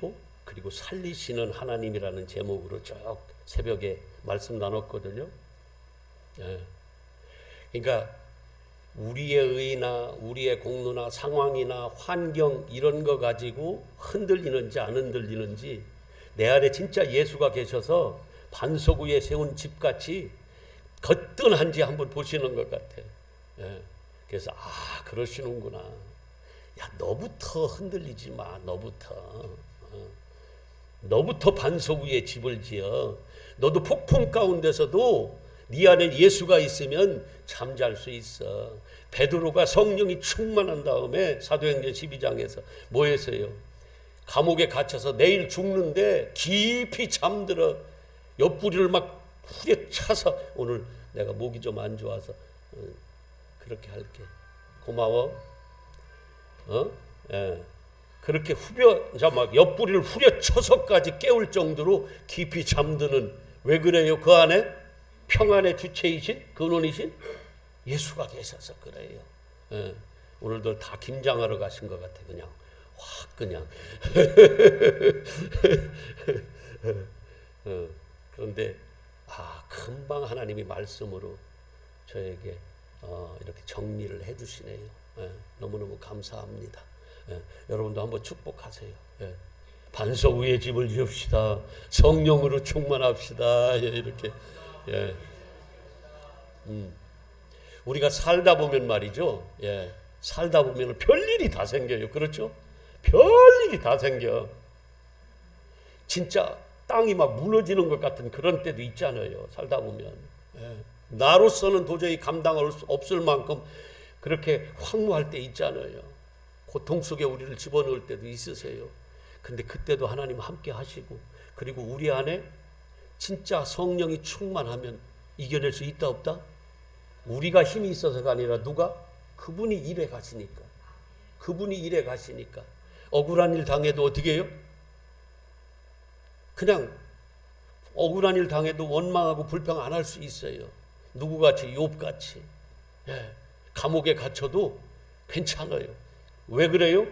죽으시고 그리고 살리시는 하나님이라는 제목으로 쭉 새벽에 말씀 나눴거든요. 예. 그러니까 우리의 의나 우리의 공로나 상황이나 환경 이런 거 가지고 흔들리는지 안 흔들리는지 내 안에 진짜 예수가 계셔서 반석 위에 세운 집같이 거뜬한지 한번 보시는 것 같아요. 예. 그래서 그러시는구나. 야, 너부터 흔들리지 마. 너부터 반석 위에 집을 지어. 너도 폭풍 가운데서도 네 안에 예수가 있으면 잠잘 수 있어. 베드로가 성령이 충만한 다음에 사도행전 12장에서 뭐 했어요? 감옥에 갇혀서 내일 죽는데 깊이 잠들어 옆구리를 막 후려차서 오늘 내가 목이 좀 안 좋아서 그렇게 할게. 고마워. 예. 그렇게 막 옆구리를 후려쳐서까지 깨울 정도로 깊이 잠드는, 왜 그래요? 그 안에 평안의 주체이신 근원이신 예수가 계셔서 그래요. 예. 오늘도 다 김장하러 가신 것 같아. 그냥 확 그냥 그런데 금방 하나님이 말씀으로 저에게 이렇게 정리를 해주시네요. 예. 너무너무 감사합니다. 예. 여러분도 한번 축복하세요. 예. 반석 위에 집을 지읍시다. 성령으로 충만합시다. 예. 이렇게. 예. 우리가 살다 보면 말이죠. 예. 살다 보면 별일이 다 생겨요. 그렇죠? 별일이 다 생겨. 진짜 땅이 막 무너지는 것 같은 그런 때도 있잖아요. 살다 보면. 예. 나로서는 도저히 감당할 수 없을 만큼 그렇게 황무할 때 있잖아요. 고통 속에 우리를 집어넣을 때도 있으세요. 근데 그때도 하나님 함께 하시고, 그리고 우리 안에 진짜 성령이 충만하면 이겨낼 수 있다 없다? 우리가 힘이 있어서가 아니라 누가? 그분이 일해 가시니까. 그분이 일해 가시니까. 억울한 일 당해도 어떻게 해요? 그냥 억울한 일 당해도 원망하고 불평 안 할 수 있어요. 누구같이? 욥같이. 예. 감옥에 갇혀도 괜찮아요. 왜 그래요?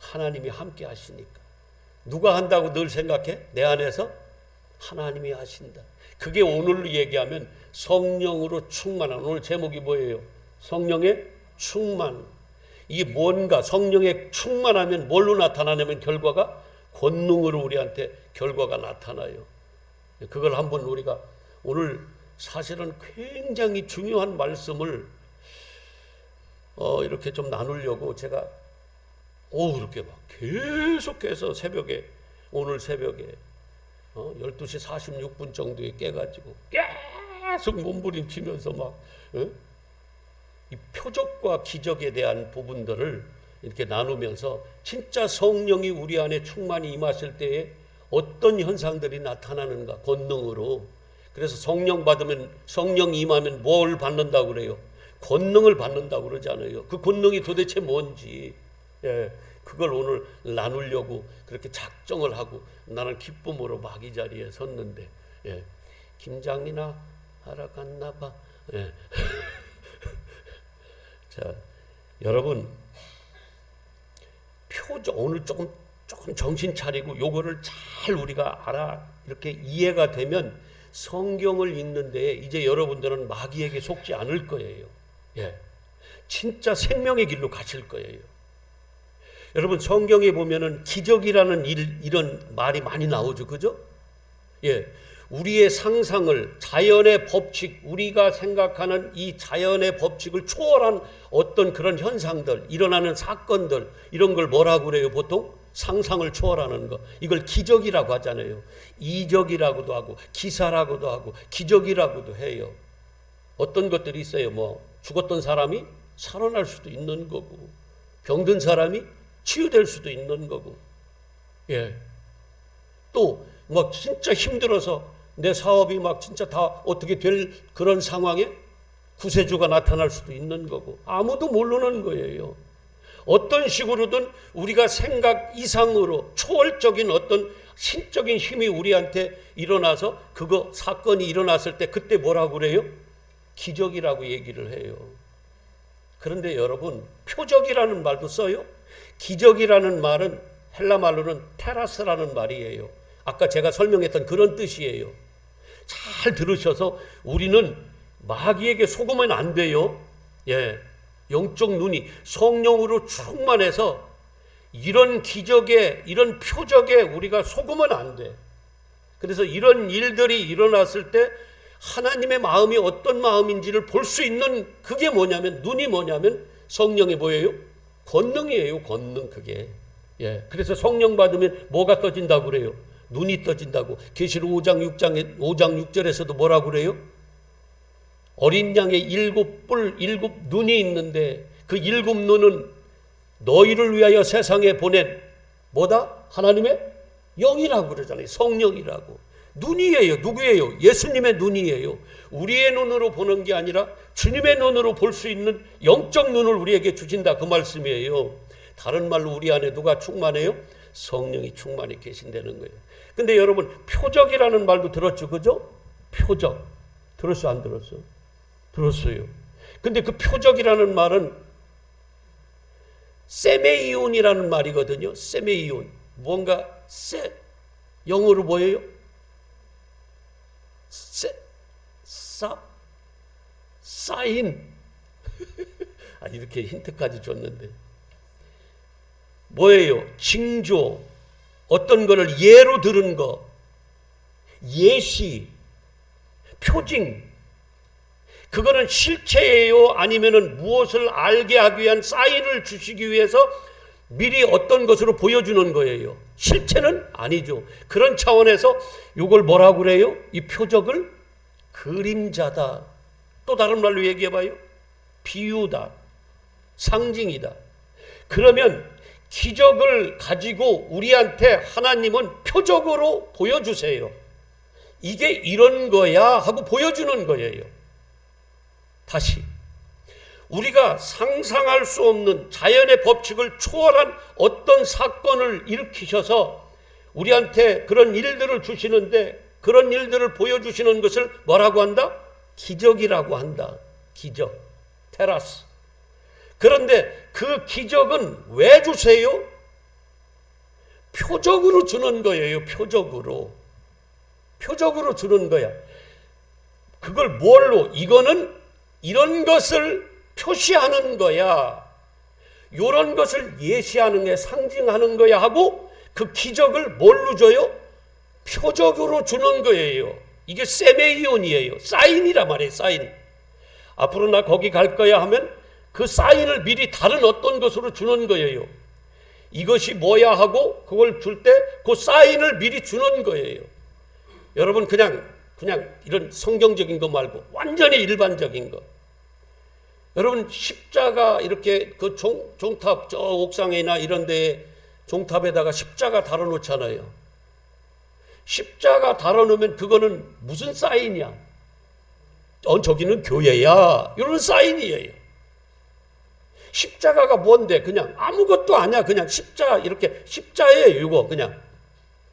하나님이 함께 하시니까. 누가 한다고 늘 생각해? 내 안에서 하나님이 하신다. 그게 오늘로 얘기하면 성령으로 충만한, 오늘 제목이 뭐예요? 성령의 충만. 이게 뭔가 성령에 충만하면 뭘로 나타나냐면 결과가 권능으로 우리한테 결과가 나타나요. 그걸 한번 우리가 오늘 사실은 굉장히 중요한 말씀을 이렇게 좀 나누려고 제가 이렇게 막 계속해서 새벽에, 오늘 새벽에 12시 46분 정도에 깨가지고 계속 몸부림치면서 막 이 표적과 기적에 대한 부분들을 이렇게 나누면서 진짜 성령이 우리 안에 충만히 임하실 때에 어떤 현상들이 나타나는가, 권능으로. 그래서 성령 임하면 뭘 받는다고 그래요? 권능을 받는다고 그러잖아요. 그 권능이 도대체 뭔지, 예, 그걸 오늘 나누려고 그렇게 작정을 하고 나는 기쁨으로 막 이 자리에 섰는데, 예, 김장이나 하러 갔나 봐. 예. 자, 여러분, 오늘 조금 정신 차리고 요거를 잘 우리가 이렇게 이해가 되면 성경을 읽는데 이제 여러분들은 마귀에게 속지 않을 거예요. 예. 진짜 생명의 길로 가실 거예요. 여러분, 성경에 보면은 기적이라는 이런 말이 많이 나오죠. 그죠? 예. 우리의 상상을, 자연의 법칙, 우리가 생각하는 이 자연의 법칙을 초월한 어떤 그런 현상들, 일어나는 사건들, 이런 걸 뭐라고 그래요? 보통 상상을 초월하는 거. 이걸 기적이라고 하잖아요. 이적이라고도 하고 기사라고도 하고 기적이라고도 해요. 어떤 것들이 있어요. 뭐 죽었던 사람이 살아날 수도 있는 거고, 병든 사람이 치유될 수도 있는 거고, 예. 또 막 진짜 힘들어서 내 사업이 막 진짜 다 어떻게 될 그런 상황에 구세주가 나타날 수도 있는 거고, 아무도 모르는 거예요. 어떤 식으로든 우리가 생각 이상으로 초월적인 어떤 신적인 힘이 우리한테 일어나서 그거 사건이 일어났을 때 그때 뭐라고 그래요? 기적이라고 얘기를 해요. 그런데 여러분, 표적이라는 말도 써요. 기적이라는 말은 헬라 말로는 테라스라는 말이에요. 아까 제가 설명했던 그런 뜻이에요. 잘 들으셔서 우리는 마귀에게 속으면 안 돼요. 예, 영적 눈이 성령으로 충만해서 이런 기적에, 이런 표적에 우리가 속으면 안 돼. 그래서 이런 일들이 일어났을 때 하나님의 마음이 어떤 마음인지를 볼 수 있는 그게 뭐냐면, 눈이 뭐냐면 성령이 뭐예요? 권능이에요. 권능. 그게. 예. 그래서 성령 받으면 뭐가 떠진다고 그래요? 눈이 떠진다고. 계시록 5장 6절에서도 뭐라고 그래요? 어린 양의 7뿔 7눈이 있는데 그 7눈은 너희를 위하여 세상에 보낸 뭐다? 하나님의 영이라고 그러잖아요. 성령이라고. 눈이에요. 누구예요? 예수님의 눈이에요. 우리의 눈으로 보는 게 아니라 주님의 눈으로 볼 수 있는 영적 눈을 우리에게 주신다, 그 말씀이에요. 다른 말로 우리 안에 누가 충만해요? 성령이 충만히 계신다는 거예요. 근데 여러분, 표적이라는 말도 들었죠, 그죠? 표적. 들었어, 안 들었어? 들었어요. 근데 그 표적이라는 말은 세메이온이라는 말이거든요. 세메이온. 뭔가 영어로 뭐예요? 사인. 이렇게 힌트까지 줬는데. 뭐예요? 징조. 어떤 거를 예로 들은 거. 예시. 표징. 그거는 실체예요? 아니면은 무엇을 알게 하기 위한 사인을 주시기 위해서 미리 어떤 것으로 보여주는 거예요? 실체는 아니죠. 그런 차원에서 이걸 뭐라고 그래요? 이 표적을 그림자다. 또 다른 말로 얘기해봐요. 비유다. 상징이다. 그러면 기적을 가지고 우리한테 하나님은 표적으로 보여주세요. 이게 이런 거야 하고 보여주는 거예요. 다시 우리가 상상할 수 없는 자연의 법칙을 초월한 어떤 사건을 일으키셔서 우리한테 그런 일들을 주시는데, 그런 일들을 보여주시는 것을 뭐라고 한다? 기적이라고 한다. 기적. 테라스. 그런데 그 기적은 왜 주세요? 표적으로 주는 거예요. 표적으로. 표적으로 주는 거야. 그걸 뭘로? 이거는 이런 것을 표시하는 거야. 이런 것을 예시하는 게 상징하는 거야 하고 그 기적을 뭘로 줘요? 표적으로 주는 거예요. 이게 세메이온이에요. 사인이란 말이에요. 사인. 앞으로 나 거기 갈 거야 하면 그 사인을 미리 다른 어떤 것으로 주는 거예요. 이것이 뭐야 하고 그걸 줄 때 그 사인을 미리 주는 거예요. 여러분 그냥 이런 성경적인 거 말고 완전히 일반적인 거. 여러분 십자가 이렇게 그 종탑 저 옥상이나 이런 데에 종탑에다가 십자가 달아놓잖아요. 십자가 달아놓으면 그거는 무슨 사인이야? 저기는 교회야. 이런 사인이에요. 십자가가 뭔데? 그냥 아무것도 아니야. 그냥 이렇게 십자예요. 이거 그냥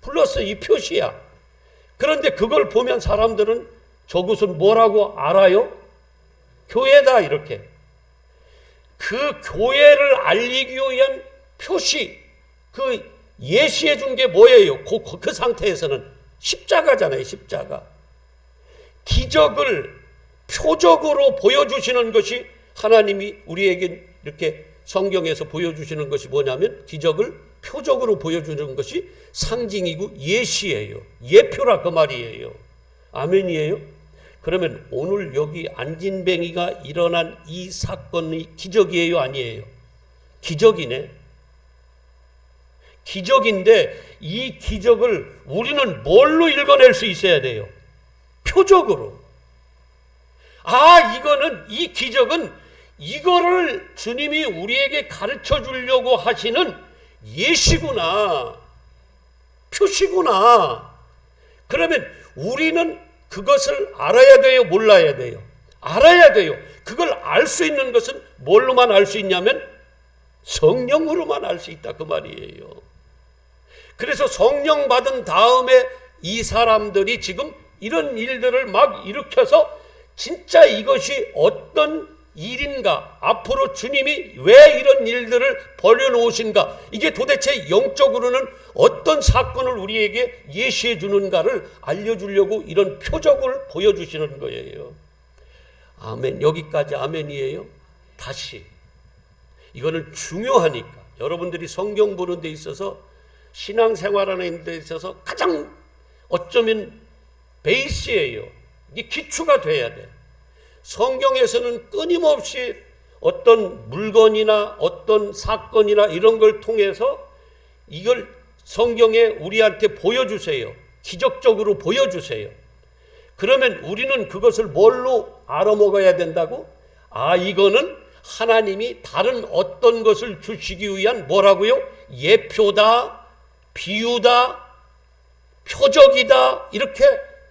플러스 이 표시야. 그런데 그걸 보면 사람들은 저것은 뭐라고 알아요? 교회다. 이렇게. 그 교회를 알리기 위한 표시, 그 예시해 준 게 뭐예요? 그 상태에서는 십자가잖아요. 십자가. 기적을 표적으로 보여주시는 것이 하나님이 우리에게 이렇게 성경에서 보여주시는 것이 뭐냐면 기적을 표적으로 보여주는 것이 상징이고 예시예요. 예표라 그 말이에요. 아멘이에요? 그러면 오늘 여기 안진뱅이가 일어난 이 사건이 기적이에요? 아니에요? 기적이네. 기적인데 이 기적을 우리는 뭘로 읽어낼 수 있어야 돼요? 표적으로. 이거는 이 기적은 이거를 주님이 우리에게 가르쳐 주려고 하시는 예시구나. 표시구나. 그러면 우리는 그것을 알아야 돼요? 몰라야 돼요? 알아야 돼요. 그걸 알 수 있는 것은 뭘로만 알 수 있냐면 성령으로만 알 수 있다 그 말이에요. 그래서 성령 받은 다음에 이 사람들이 지금 이런 일들을 막 일으켜서 진짜 이것이 어떤 일인가? 앞으로 주님이 왜 이런 일들을 벌여놓으신가? 이게 도대체 영적으로는 어떤 사건을 우리에게 예시해 주는가를 알려주려고 이런 표적을 보여주시는 거예요. 아멘. 여기까지 아멘이에요. 다시 이거는 중요하니까 여러분들이 성경 보는 데 있어서 신앙생활하는 데 있어서 가장 어쩌면 베이스예요. 이게 기초가 돼야 돼. 성경에서는 끊임없이 어떤 물건이나 어떤 사건이나 이런 걸 통해서 이걸 성경에 우리한테 보여주세요. 기적적으로 보여주세요. 그러면 우리는 그것을 뭘로 알아먹어야 된다고? 아, 이거는 하나님이 다른 어떤 것을 주시기 위한 뭐라고요? 예표다, 비유다, 표적이다, 이렇게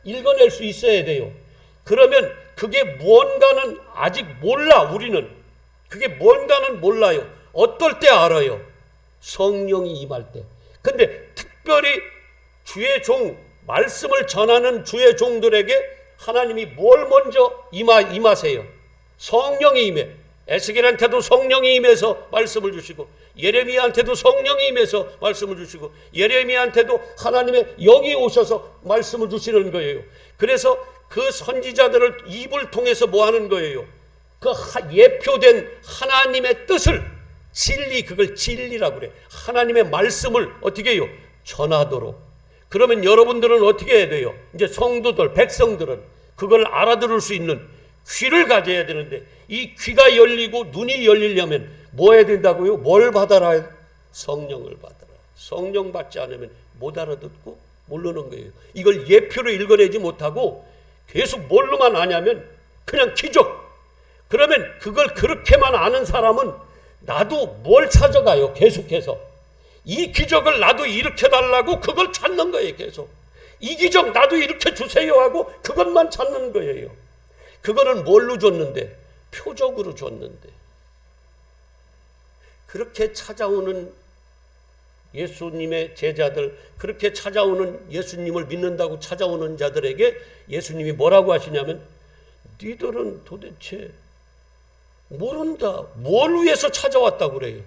읽어낼 수 있어야 돼요. 그러면 그게 뭔가는 아직 몰라. 우리는 그게 뭔가는 몰라요. 어떨 때 알아요? 성령이 임할 때. 근데 특별히 주의 종, 말씀을 전하는 주의 종들에게 하나님이 뭘 먼저 임하세요? 성령이 임해. 에스겔한테도 성령이 임해서 말씀을 주시고, 예레미야한테도 성령이 임해서 말씀을 주시고, 예레미야한테도 하나님의 영이 오셔서 말씀을 주시는 거예요. 그래서 그 선지자들을 입을 통해서 뭐 하는 거예요? 그 예표된 하나님의 뜻을, 진리, 그걸 진리라고 그래. 하나님의 말씀을 어떻게 해요? 전하도록. 그러면 여러분들은 어떻게 해야 돼요? 이제 성도들, 백성들은 그걸 알아들을 수 있는 귀를 가져야 되는데, 이 귀가 열리고 눈이 열리려면 뭐 해야 된다고요? 뭘 받아라? 성령을 받아라. 성령 받지 않으면 못 알아듣고 모르는 거예요. 이걸 예표로 읽어내지 못하고 계속 뭘로만 아냐면 그냥 기적. 그러면 그걸 그렇게만 아는 사람은 나도 뭘 찾아가요? 계속해서 이 기적을 나도 일으켜달라고 그걸 찾는 거예요. 계속 이 기적 나도 일으켜 주세요 하고 그것만 찾는 거예요. 그거는 뭘로 줬는데? 표적으로 줬는데. 그렇게 찾아오는 예수님의 제자들, 그렇게 찾아오는 예수님을 믿는다고 찾아오는 자들에게 예수님이 뭐라고 하시냐면, 니들은 도대체 모른다. 뭘 위해서 찾아왔다고 그래요?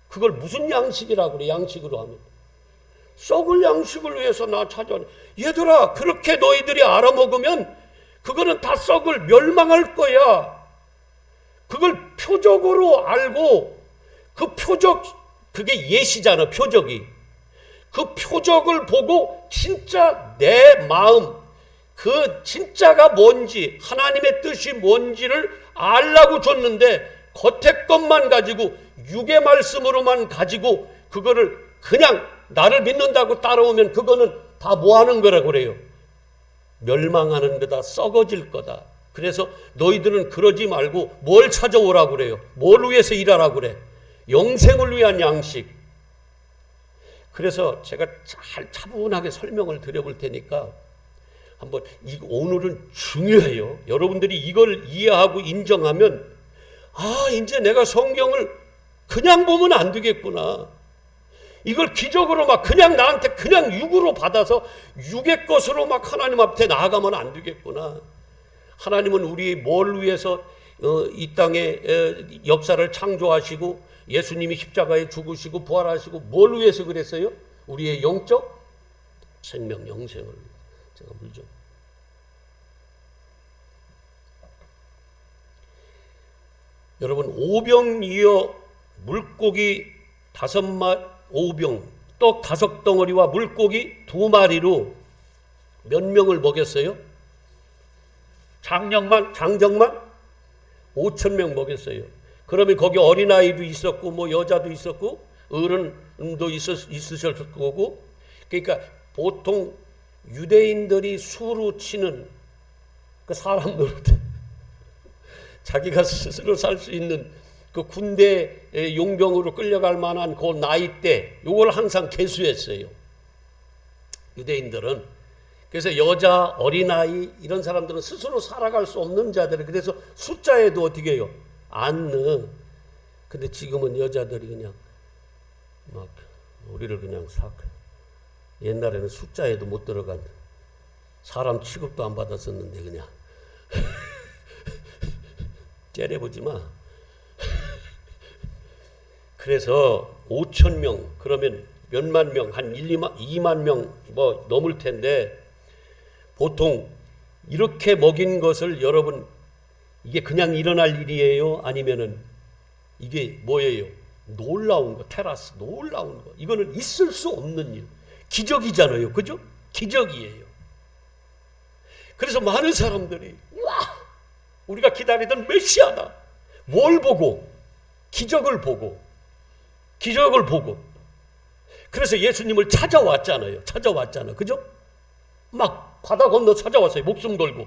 그걸 무슨 양식이라고 그래? 양식으로 하면 썩을 양식을 위해서 나 찾아왔네. 얘들아, 그렇게 너희들이 알아먹으면 그거는 다 썩을 멸망할 거야. 그걸 표적으로 알고, 그 표적, 그게 예시잖아. 표적이. 그 표적을 보고 진짜 내 마음, 그 진짜가 뭔지, 하나님의 뜻이 뭔지를 알라고 줬는데, 겉에 것만 가지고 육의 말씀으로만 가지고 그거를 그냥 나를 믿는다고 따라오면 그거는 다 뭐 하는 거라고 그래요? 멸망하는 거다. 썩어질 거다. 그래서 너희들은 그러지 말고 뭘 찾아오라고 그래요? 뭘 위해서 일하라고 그래? 영생을 위한 양식. 그래서 제가 잘 차분하게 설명을 드려볼 테니까 한번, 오늘은 중요해요. 여러분들이 이걸 이해하고 인정하면, 아, 이제 내가 성경을 그냥 보면 안 되겠구나. 이걸 기적으로 막 그냥 나한테 그냥 육으로 받아서 육의 것으로 막 하나님 앞에 나아가면 안 되겠구나. 하나님은 우리 뭘 위해서 이 땅에 역사를 창조하시고 예수님이 십자가에 죽으시고 부활하시고 뭘 위해서 그랬어요? 우리의 영적 생명, 영생을 위해서. 제가 물 좀. 여러분, 오병이어 물고기 5마리, 오병, 떡 5덩어리와 물고기 2마리로 몇 명을 먹였어요? 장정만 5,000명 먹였어요. 그러면 거기 어린아이도 있었고 뭐 여자도 있었고 어른도 있으셨을 거고. 그러니까 보통 유대인들이 수로 치는 그 사람 노릇, 자기가 스스로 살 수 있는 그 군대 용병으로 끌려갈 만한 그 나이대, 요걸 항상 계수했어요, 유대인들은. 그래서 여자, 어린아이 이런 사람들은 스스로 살아갈 수 없는 자들, 그래서 숫자에도 어떻게 해요? 안 넣어. 근데 지금은 여자들이 그냥 막 우리를 그냥 옛날에는 숫자에도 못 들어간 사람 취급도 안 받았었는데 그냥 째려보지 마. 그래서 5천 명 그러면 몇만 명, 한 2만 명 뭐 넘을 텐데 보통 이렇게 먹인 것을 여러분 이게 그냥 일어날 일이에요? 아니면은 이게 뭐예요? 놀라운 거, 테라스 놀라운 거. 이거는 있을 수 없는 일. 기적이잖아요. 그죠? 기적이에요. 그래서 많은 사람들이 와! 우리가 기다리던 메시아다. 뭘 보고? 기적을 보고. 기적을 보고. 그래서 예수님을 찾아왔잖아요. 그죠? 막 바다 건너 찾아왔어요. 목숨 걸고.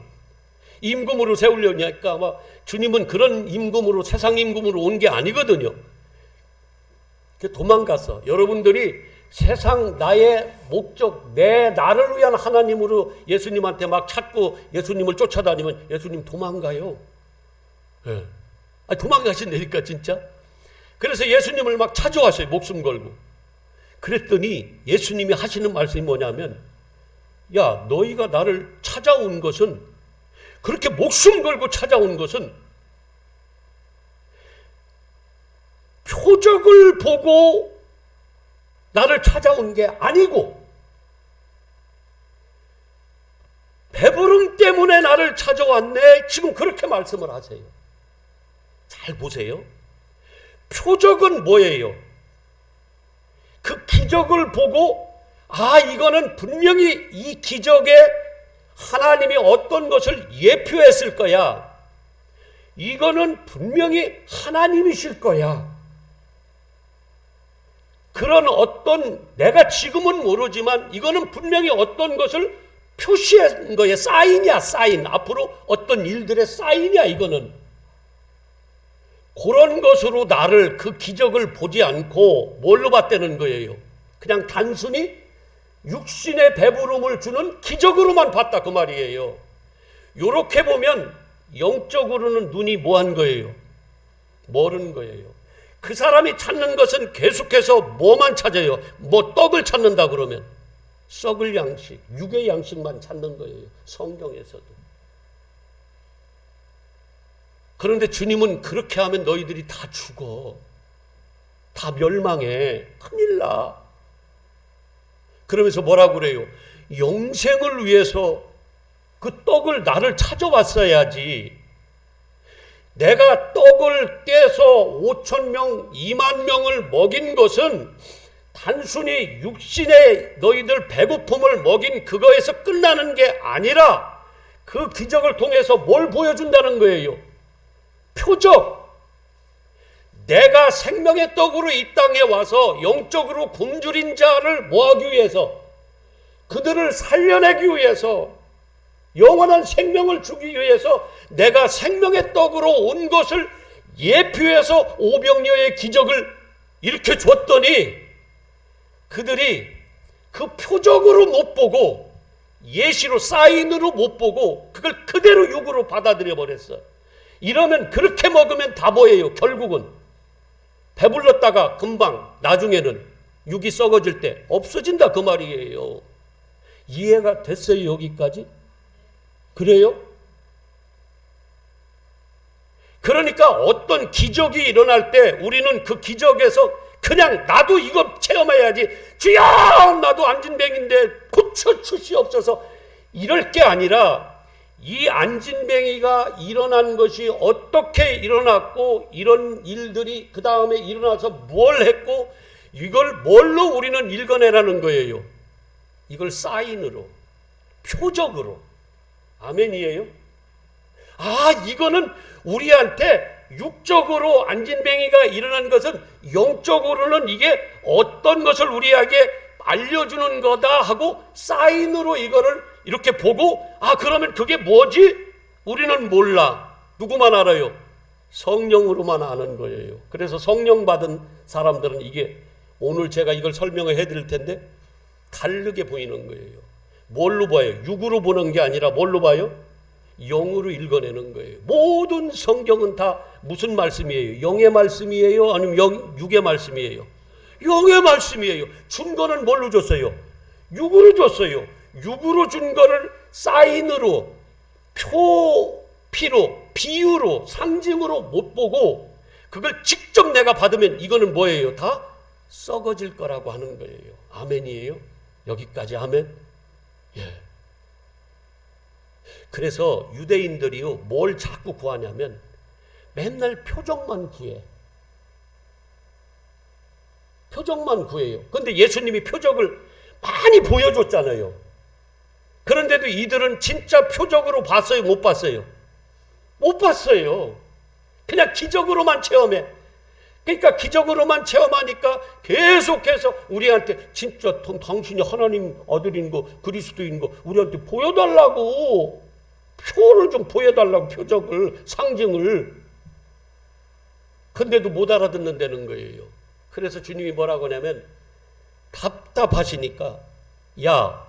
임금으로 세우려니까 막 주님은 그런 임금으로 세상 임금으로 온 게 아니거든요. 도망갔어. 여러분들이 세상 나의 목적, 나를 위한 하나님으로 예수님한테 막 찾고 예수님을 쫓아다니면 예수님 도망가요. 네. 도망가신다니까 진짜. 그래서 예수님을 막 찾아왔어요. 목숨 걸고. 그랬더니 예수님이 하시는 말씀이 뭐냐면 야, 너희가 나를 찾아온 것은 그렇게 목숨 걸고 찾아온 것은 표적을 보고 나를 찾아온 게 아니고 배부름 때문에 나를 찾아왔네. 지금 그렇게 말씀을 하세요. 잘 보세요. 표적은 뭐예요? 그 기적을 보고 이거는 분명히 이 기적에 하나님이 어떤 것을 예표했을 거야. 이거는 분명히 하나님이실 거야. 그런 어떤 내가 지금은 모르지만 이거는 분명히 어떤 것을 표시한 거예요. 사인이야, 사인. 앞으로 어떤 일들의 사인이야, 이거는. 그런 것으로 나를 그 기적을 보지 않고 뭘로 봤다는 거예요? 그냥 단순히 육신의 배부름을 주는 기적으로만 봤다 그 말이에요. 요렇게 보면 영적으로는 눈이 뭐한 거예요? 모르는 거예요. 그 사람이 찾는 것은 계속해서 뭐만 찾아요? 뭐 떡을 찾는다 그러면 썩을 양식, 육의 양식만 찾는 거예요. 성경에서도. 그런데 주님은 그렇게 하면 너희들이 다 죽어. 다 멸망해. 큰일 나. 그러면서 뭐라고 그래요? 영생을 위해서 그 떡을 나를 찾아왔어야지. 내가 떡을 떼서 5천 명, 2만 명을 먹인 것은 단순히 육신의 너희들 배고픔을 먹인 그거에서 끝나는 게 아니라 그 기적을 통해서 뭘 보여준다는 거예요? 표적. 내가 생명의 떡으로 이 땅에 와서 영적으로 굶주린 자를 뭐하기 위해서, 그들을 살려내기 위해서, 영원한 생명을 주기 위해서 내가 생명의 떡으로 온 것을 예표해서 오병이어의 기적을 이렇게 줬더니 그들이 그 표적으로 못 보고 예시로 사인으로 못 보고 그걸 그대로 육으로 받아들여 버렸어. 이러면 그렇게 먹으면 다 뭐예요? 결국은 배불렀다가 금방 나중에는 육이 썩어질 때 없어진다 그 말이에요. 이해가 됐어요? 여기까지? 그래요? 그러니까 어떤 기적이 일어날 때 우리는 그 기적에서 그냥 나도 이거 체험해야지, 주여 나도 안진뱅인데 고쳐주시옵소서 이럴 게 아니라 이 안진뱅이가 일어난 것이 어떻게 일어났고 이런 일들이 그 다음에 일어나서 뭘 했고 이걸 뭘로 우리는 읽어내라는 거예요. 이걸 사인으로, 표적으로. 아멘이에요? 이거는 우리한테 육적으로 안진뱅이가 일어난 것은 영적으로는 이게 어떤 것을 우리에게 알려주는 거다 하고 사인으로 이거를 이렇게 보고 그러면 그게 뭐지? 우리는 몰라. 누구만 알아요? 성령으로만 아는 거예요. 그래서 성령 받은 사람들은 이게 오늘 제가 이걸 설명을 해드릴 텐데 다르게 보이는 거예요. 뭘로 봐요? 육으로 보는 게 아니라 뭘로 봐요? 영으로 읽어내는 거예요. 모든 성경은 다 무슨 말씀이에요? 영의 말씀이에요? 아니면 육의 말씀이에요? 영의 말씀이에요. 준 거는 뭘로 줬어요? 육으로 줬어요. 육으로 준 거를 사인으로, 피로 비유로 상징으로 못 보고 그걸 직접 내가 받으면 이거는 뭐예요? 다 썩어질 거라고 하는 거예요. 아멘이에요? 여기까지 아멘? 예. 그래서 유대인들이요, 뭘 자꾸 구하냐면 맨날 표적만 구해. 표적만 구해요. 그런데 예수님이 표적을 많이 보여줬잖아요. 그런데도 이들은 진짜 표적으로 봤어요? 못 봤어요? 못 봤어요. 그냥 기적으로만 체험해. 그러니까 기적으로만 체험하니까 계속해서 우리한테 진짜 당신이 하나님 아들인 거, 그리스도인 거 우리한테 보여달라고, 표를 좀 보여달라고, 표적을, 상징을. 근데도 못 알아듣는다는 거예요. 그래서 주님이 뭐라고 하냐면 답답하시니까, 야,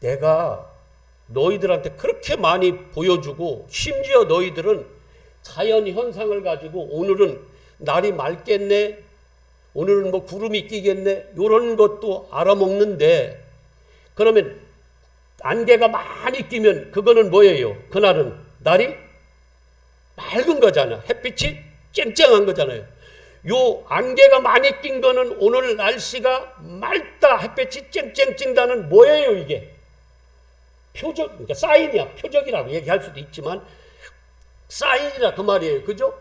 내가 너희들한테 그렇게 많이 보여주고 심지어 너희들은 자연 현상을 가지고 오늘은 날이 맑겠네, 오늘은 뭐 구름이 끼겠네, 이런 것도 알아먹는데, 그러면 안개가 많이 끼면 그거는 뭐예요? 그날은 날이 맑은 거잖아. 햇빛이 쨍쨍한 거잖아요. 요 안개가 많이 낀 거는 오늘 날씨가 맑다, 햇빛이 쨍쨍 찐다는 뭐예요? 이게 표적, 그러니까 사인이야. 표적이라고 얘기할 수도 있지만 사인이라 그 말이에요. 그죠?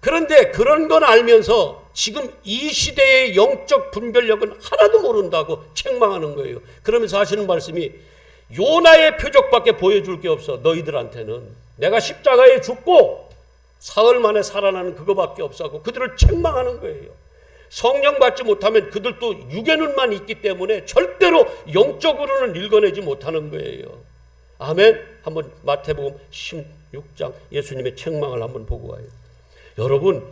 그런데 그런 건 알면서 지금 이 시대의 영적 분별력은 하나도 모른다고 책망하는 거예요. 그러면서 하시는 말씀이 요나의 표적밖에 보여줄 게 없어. 너희들한테는 내가 십자가에 죽고 사흘 만에 살아나는 그거밖에 없어하고 그들을 책망하는 거예요. 성령 받지 못하면 그들도 육의 눈만 있기 때문에 절대로 영적으로는 읽어내지 못하는 거예요. 아멘. 한번 마태복음 16장 예수님의 책망을 한번 보고 와요. 여러분,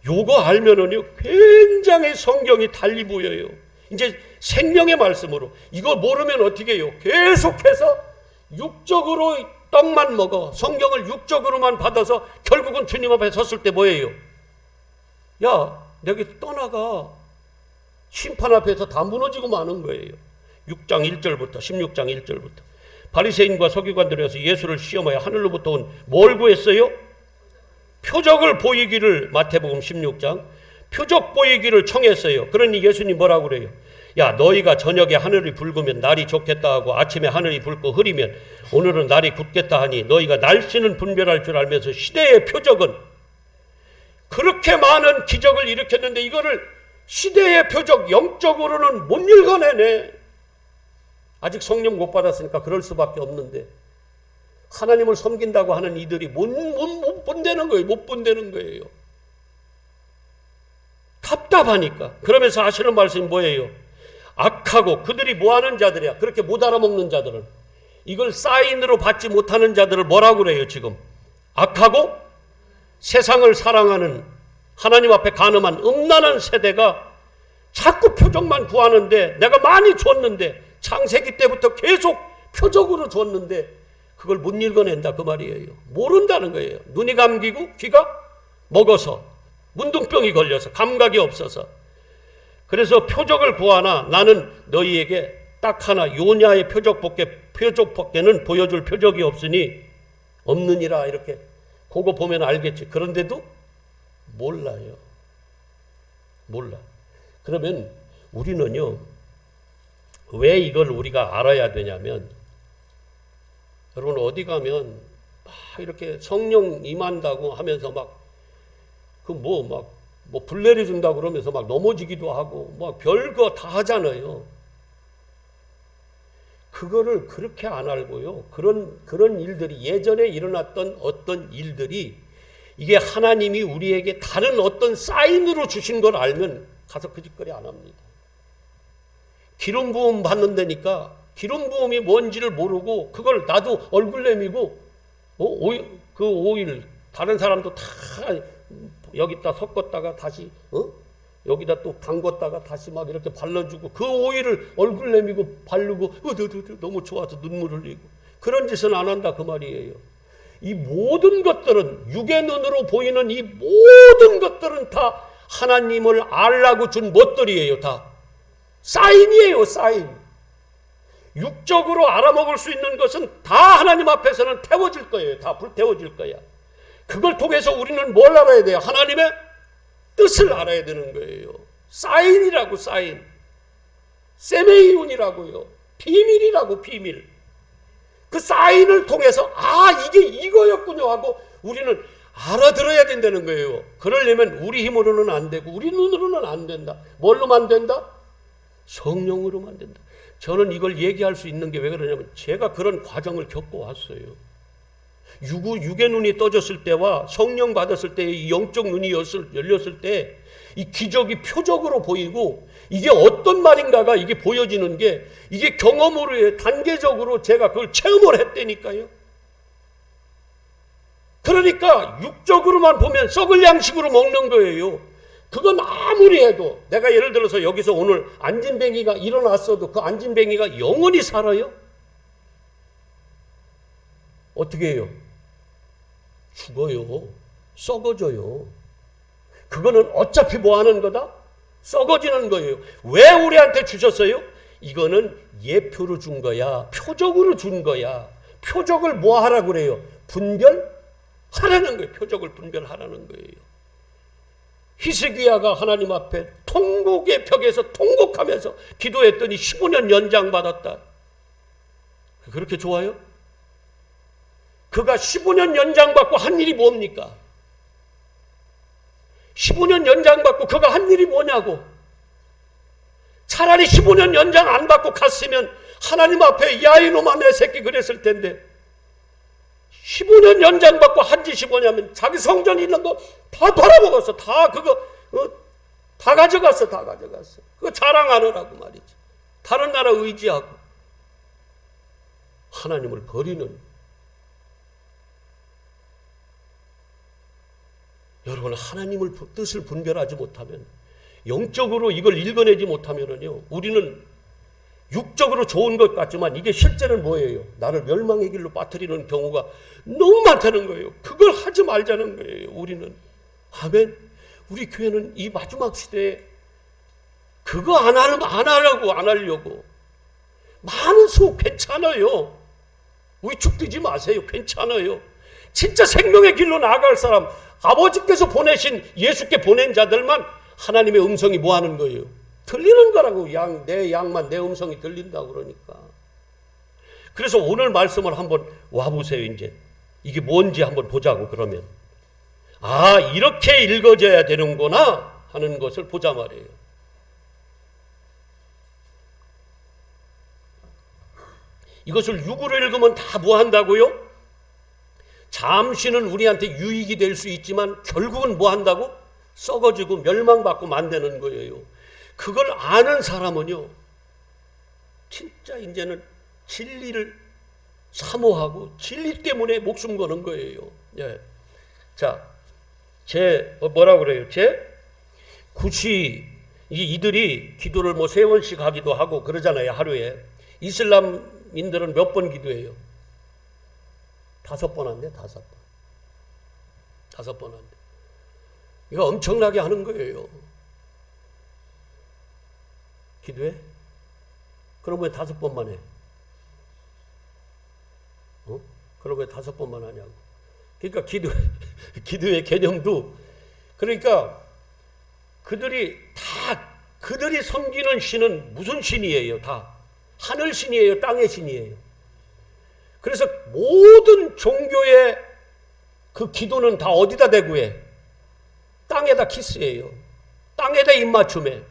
요거 알면은요 굉장히 성경이 달리 보여요. 이제 생명의 말씀으로, 이거 모르면 어떻게 해요? 계속해서 육적으로 떡만 먹어, 성경을 육적으로만 받아서 결국은 주님 앞에 섰을 때 뭐예요? 야, 내가 떠나가. 심판 앞에서 다 무너지고 마는 거예요. 6장 1절부터 16장 1절부터 바리새인과 서기관들이 와서 예수를 시험하여 하늘로부터 온 뭘 구했어요? 표적을 보이기를. 마태복음 16장 표적 보이기를 청했어요. 그러니 예수님 뭐라고 그래요? 야, 너희가 저녁에 하늘이 붉으면 날이 좋겠다 하고 아침에 하늘이 붉고 흐리면 오늘은 날이 굳겠다 하니 너희가 날씨는 분별할 줄 알면서 시대의 표적은, 그렇게 많은 기적을 일으켰는데 이거를 시대의 표적, 영적으로는 못 읽어내네. 아직 성령 못 받았으니까 그럴 수밖에 없는데 하나님을 섬긴다고 하는 이들이 못 본다는 거예요. 못 본다는 거예요. 답답하니까. 그러면서 하시는 말씀이 뭐예요? 악하고 그들이 뭐하는 자들이야? 그렇게 못 알아먹는 자들은, 이걸 사인으로 받지 못하는 자들을 뭐라고 그래요? 지금 악하고 세상을 사랑하는, 하나님 앞에 간음한 음란한 세대가 자꾸 표적만 구하는데, 내가 많이 줬는데, 창세기 때부터 계속 표적으로 줬는데 그걸 못 읽어낸다 그 말이에요. 모른다는 거예요. 눈이 감기고 귀가 먹어서, 문둥병이 걸려서, 감각이 없어서. 그래서 표적을 구하나 나는 너희에게 딱 하나 요냐의 표적밖에는 보여줄 표적이 없으니 없느니라. 이렇게 그거 보면 알겠지. 그런데도 몰라요. 몰라. 그러면 우리는요, 왜 이걸 우리가 알아야 되냐면, 여러분 어디 가면 막 이렇게 성령 임한다고 하면서 막 그 뭐 불 내려준다고 그러면서 막 넘어지기도 하고 막 별거 다 하잖아요. 그거를 그렇게 안 알고요. 그런 일들이, 예전에 일어났던 어떤 일들이 이게 하나님이 우리에게 다른 어떤 사인으로 주신 걸 알면 가서 그 짓거리 안 합니다. 기름 부음 받는다니까 기름 부음이 뭔지를 모르고 그걸 나도 얼굴 내미고 그 오일 다른 사람도 다 여기다 섞었다가 다시 여기다 또 담궜다가 다시 막 이렇게 발라주고 그 오일을 얼굴 내미고 바르고 너무 좋아서 눈물 흘리고 그런 짓은 안 한다 그 말이에요. 이 모든 것들은, 육의 눈으로 보이는 이 모든 것들은 다 하나님을 알라고 준 것들이에요. 다 사인이에요. 사인. 육적으로 알아먹을 수 있는 것은 다 하나님 앞에서는 태워질 거예요. 다 불태워질 거야. 그걸 통해서 우리는 뭘 알아야 돼요? 하나님의 뜻을 알아야 되는 거예요. 사인이라고, 사인. 세메이온이라고요. 비밀이라고, 비밀. 그 사인을 통해서 이게 이거였군요 하고 우리는 알아들어야 된다는 거예요. 그러려면 우리 힘으로는 안 되고 우리 눈으로는 안 된다. 뭘로만 된다? 성령으로만 된다. 저는 이걸 얘기할 수 있는 게 왜 그러냐면 제가 그런 과정을 겪고 왔어요. 육의 눈이 떠졌을 때와 성령 받았을 때의 영적 눈이 열렸을 때 이 기적이 표적으로 보이고 이게 어떤 말인가가 이게 보여지는 게 이게 경험으로 단계적으로 제가 그걸 체험을 했다니까요. 그러니까 육적으로만 보면 썩을 양식으로 먹는 거예요. 그건 아무리 해도 내가 예를 들어서 여기서 오늘 안진뱅이가 일어났어도 그 안진뱅이가 영원히 살아요? 어떻게 해요? 죽어요. 썩어져요. 그거는 어차피 뭐 하는 거다? 썩어지는 거예요. 왜 우리한테 주셨어요? 이거는 예표로 준 거야. 표적으로 준 거야. 표적을 뭐 하라고 그래요? 분별하라는 거예요. 표적을 분별하라는 거예요. 히스기야가 하나님 앞에 통곡의 벽에서 통곡하면서 기도했더니 15년 연장받았다. 그렇게 좋아요? 그가 15년 연장받고 한 일이 뭡니까? 15년 연장받고 그가 한 일이 뭐냐고. 차라리 15년 연장 안 받고 갔으면 하나님 앞에 야 이놈아 내 새끼 그랬을 텐데 15년 연장받고 한 짓이 뭐냐면 자기 성전에 있는 거 다 팔아먹었어. 다 그거 다 가져갔어. 다 가져갔어. 그거 자랑하느라고 말이지. 다른 나라 의지하고 하나님을 버리는. 여러분 하나님을 뜻을 분별하지 못하면 영적으로 이걸 읽어내지 못하면은요 우리는 육적으로 좋은 것 같지만 이게 실제는 뭐예요? 나를 멸망의 길로 빠뜨리는 경우가 너무 많다는 거예요. 그걸 하지 말자는 거예요. 우리는. 아멘. 우리 교회는 이 마지막 시대에 그거 안 하려고 많은 수업 괜찮아요. 위축되지 마세요. 괜찮아요. 진짜 생명의 길로 나아갈 사람 아버지께서 보내신 예수께 보낸 자들만 하나님의 음성이 뭐 하는 거예요? 들리는 거라고. 내 양만 내 음성이 들린다고 그러니까. 그래서 오늘 말씀을 한번 와보세요. 이제 이게 뭔지 한번 보자고. 그러면 이렇게 읽어져야 되는구나 하는 것을 보자 말이에요. 이것을 육으로 읽으면 다 뭐 한다고요? 잠시는 우리한테 유익이 될 수 있지만 결국은 뭐 한다고? 썩어지고 멸망받고 만드는 거예요. 그걸 아는 사람은요 진짜 이제는 진리를 사모하고 진리 때문에 목숨 거는 거예요. 예. 자, 뭐라 그래요? 이들이 기도를 뭐 3번씩 하기도 하고 그러잖아요. 하루에. 이슬람인들은 몇 번 기도해요? 5번 한대. 5번. 5번 한대. 이거 엄청나게 하는 거예요. 기도해? 그럼 왜 5번만 해? 그럼 왜 5번만 하냐고. 그러니까 기도의 개념도 그러니까 그들이 섬기는 신은 무슨 신이에요? 다 하늘 신이에요? 땅의 신이에요? 그래서 모든 종교의 그 기도는 다 어디다 대고 해? 땅에다 키스해요. 땅에다 입맞춤해.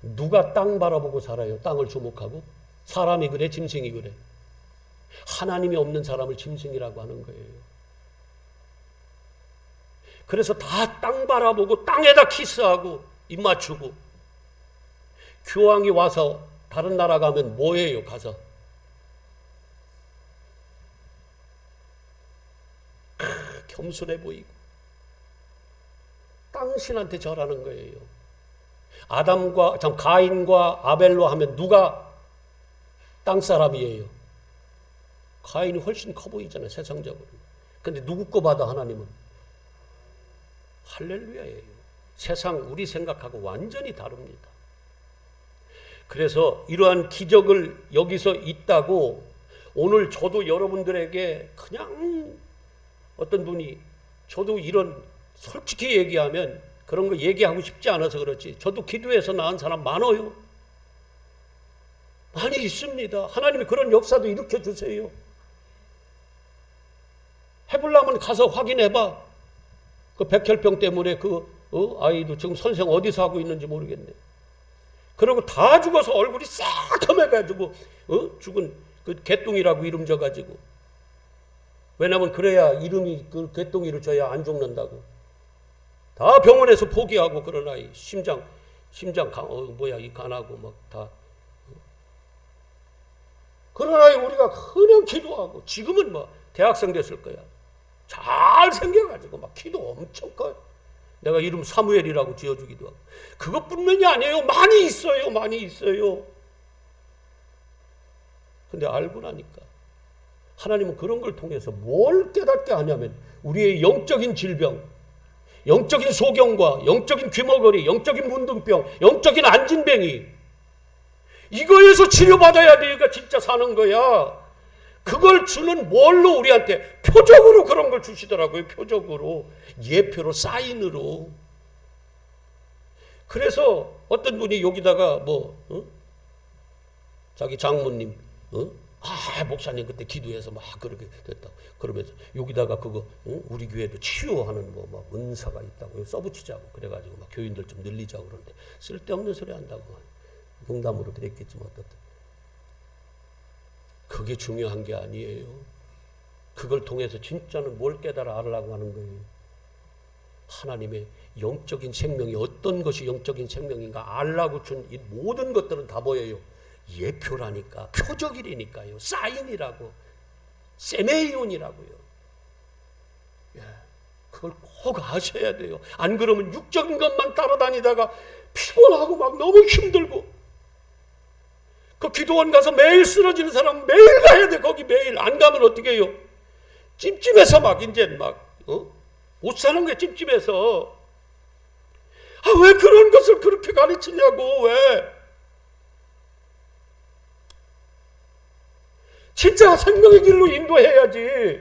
누가 땅 바라보고 살아요? 땅을 주목하고? 사람이 그래? 짐승이 그래? 하나님이 없는 사람을 짐승이라고 하는 거예요. 그래서 다 땅 바라보고 땅에다 키스하고 입맞추고 교황이 와서 다른 나라 가면 뭐예요? 가서 겸손해 보이고 땅신한테 절하는 거예요. 가인과 아벨로 하면 누가 땅 사람이에요? 가인이 훨씬 커 보이잖아요. 세상적으로. 근데 누구 거 받아 하나님은? 할렐루야예요. 세상 우리 생각하고 완전히 다릅니다. 그래서 이러한 기적을 여기서 있다고 오늘 저도 여러분들에게 그냥 어떤 분이 저도 이런 솔직히 얘기하면 그런 거 얘기하고 싶지 않아서 그렇지 저도 기도해서 낳은 사람 많아요. 많이 있습니다. 하나님이 그런 역사도 일으켜 주세요. 해보려면 가서 확인해봐. 그 백혈병 때문에 아이도 지금 선생 어디서 하고 있는지 모르겠네. 그리고 다 죽어서 얼굴이 새카매가지고 죽은 그 개똥이라고 이름 져가지고. 왜냐면 그래야 이름이 그 개똥이로 져야 안 죽는다고. 다 병원에서 포기하고 그런 아이 심장 이 간하고 막 다. 그런 아이 우리가 그냥 기도하고 지금은 뭐 대학생 됐을 거야. 잘 생겨가지고 막 키도 엄청 커요. 내가 이름 사무엘이라고 지어주기도 하고. 그것뿐만이 아니에요. 많이 있어요. 많이 있어요. 근데 알고 나니까 하나님은 그런 걸 통해서 뭘 깨닫게 하냐면 우리의 영적인 질병, 영적인 소경과 영적인 귀머거리, 영적인 문둥병, 영적인 안진뱅이 이거에서 치료받아야 되니까 진짜 사는 거야. 그걸 주는 뭘로 우리한테 표적으로 그런 걸 주시더라고요. 표적으로. 예표로 사인으로. 그래서 어떤 분이 여기다가 자기 장모님 목사님 그때 기도해서 막 그렇게 됐다. 그러면서 여기다가 우리 교회도 치유하는 막 은사가 있다고 써붙이자고 그래가지고 막 교인들 좀 늘리자고 그러는데 쓸데없는 소리 한다고 농담으로 그랬겠지만 어떻든 그게 중요한 게 아니에요. 그걸 통해서 진짜는 뭘 깨달아 알으려고 하는 거예요. 하나님의 영적인 생명이 어떤 것이 영적인 생명인가 알라고 준 이 모든 것들은 다 뭐예요? 예표라니까, 표적이라니까요, 사인이라고, 세메이온이라고요. 예, 그걸 꼭 아셔야 돼요. 안 그러면 육적인 것만 따라다니다가 피곤하고 막 너무 힘들고, 그 기도원 가서 매일 쓰러지는 사람은 매일 가야 돼. 거기 매일 안 가면 어떻게 해요? 찜찜해서 막 이제 못 사는 게 찜찜해서. 왜 그런 것을 그렇게 가르치냐고. 왜? 진짜 생명의 길로 인도해야지.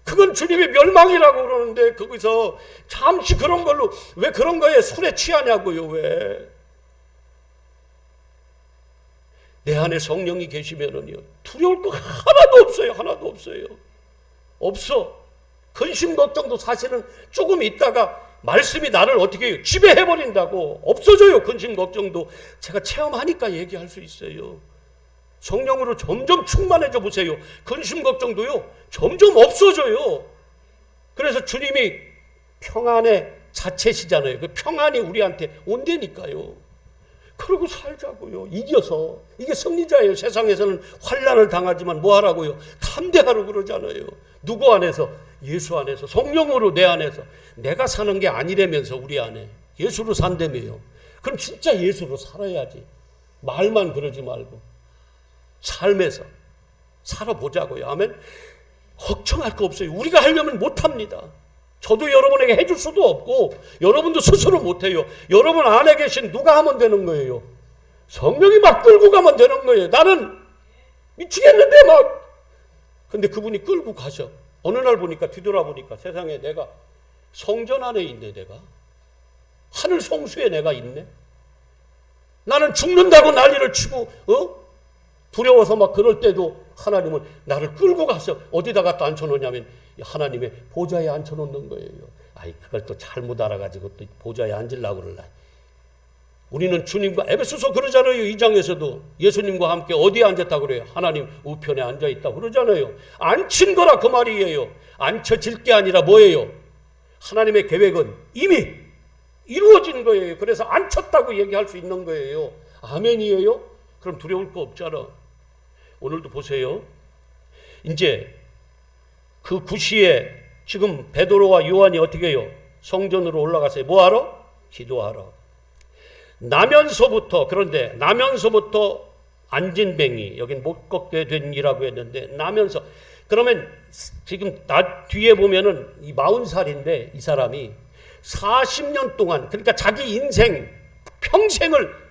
그건 주님의 멸망이라고 그러는데 거기서 잠시 그런 걸로 왜 그런 거에 술에 취하냐고요. 왜? 내 안에 성령이 계시면은요 두려울 거 하나도 없어요. 하나도 없어요. 없어. 근심 걱정도 사실은 조금 있다가 말씀이 나를 어떻게 해요? 지배해버린다고. 없어져요. 근심 걱정도. 제가 체험하니까 얘기할 수 있어요. 성령으로 점점 충만해져 보세요. 근심 걱정도요 점점 없어져요. 그래서 주님이 평안의 자체시잖아요. 그 평안이 우리한테 온다니까요. 그러고 살자고요. 이겨서. 이게 승리자예요. 세상에서는 환난을 당하지만 뭐 하라고요? 담대하라고 그러잖아요. 누구 안에서? 예수 안에서. 성령으로 내 안에서. 내가 사는 게 아니라면서 우리 안에. 예수로 산다며요. 그럼 진짜 예수로 살아야지. 말만 그러지 말고. 삶에서 살아보자고요. 아멘. 걱정할 거 없어요. 우리가 하려면 못합니다. 저도 여러분에게 해줄 수도 없고 여러분도 스스로 못해요. 여러분 안에 계신 누가 하면 되는 거예요. 성령이 막 끌고 가면 되는 거예요. 나는 미치겠는데 막. 근데 그분이 끌고 가셔. 어느 날 보니까 뒤돌아보니까 세상에 내가 성전 안에 있네. 내가 하늘 성수에 내가 있네. 나는 죽는다고 난리를 치고 두려워서 막 그럴 때도 하나님은 나를 끌고 가서 어디다 갖다 앉혀놓냐면 하나님의 보좌에 앉혀놓는 거예요. 아이 그걸 또 잘못 알아가지고 또 보좌에 앉으려고 그러나. 우리는 주님과 에베소서 그러잖아요. 2장에서도 예수님과 함께 어디에 앉았다고 그래요? 하나님 우편에 앉아있다고 그러잖아요. 앉힌 거라 그 말이에요. 앉혀질 게 아니라 뭐예요? 하나님의 계획은 이미 이루어진 거예요. 그래서 앉혔다고 얘기할 수 있는 거예요. 아멘이에요? 그럼 두려울 거 없잖아. 오늘도 보세요. 이제 그 구시에 지금 베드로와 요한이 어떻게 해요? 성전으로 올라가서 뭐하러? 기도하러. 그런데 나면서부터 안진뱅이, 여긴 못 걷게 된 이라고 했는데 나면서. 그러면 지금 뒤에 보면은 이 40살인데 이 사람이 40년 동안, 그러니까 자기 인생 평생을